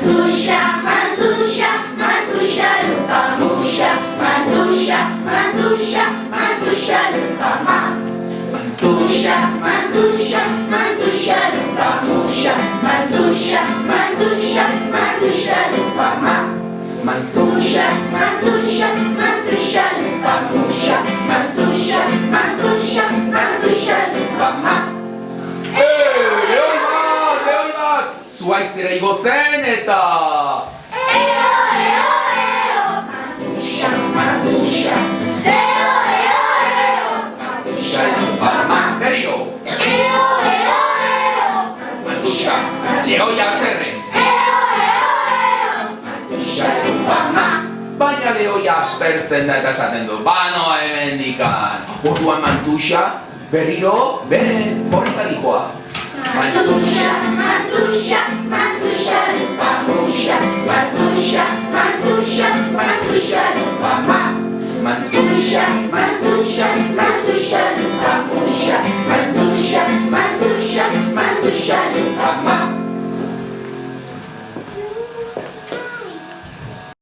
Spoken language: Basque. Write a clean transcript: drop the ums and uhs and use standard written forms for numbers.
Mantusia, Mantusia, Mantusia lupa Musia. Mantusia, Mantusia, Mantusia lupa Ma. Mantusia, Mantusia, Mantusia lupa Musia. Mantusia, Mantusia, Mantusia lupa Ma. Mantusia, Mantusia, Mantusia lupa Musia. Mantusia, Mantusia, Mantusia lupa Ma. Leonimat! Słuchajcie, igo seneta! Eo, eo, eo, Mantusia, Mantusia. Eo, eo, eo, Mantusia lupa Ma. Berilo! Eo, eo, eo, Mantusia, Leoia serre! Eo, eo, eo, Mantusia lupa Ma. Baina Leoia aspertzen da eta esaten du, bano hemendikan! Orduan Mantusia, berriro, bere horreta dikoa. Mantusia, Mantusia, Mantusia lupa Musia. Mantusia, Mantusia, Mantusia lupa Ma. Mantusia, Mantusia, Mantusia lupa Musia. Mantusia, Mantusia, Mantusia lupa Ma.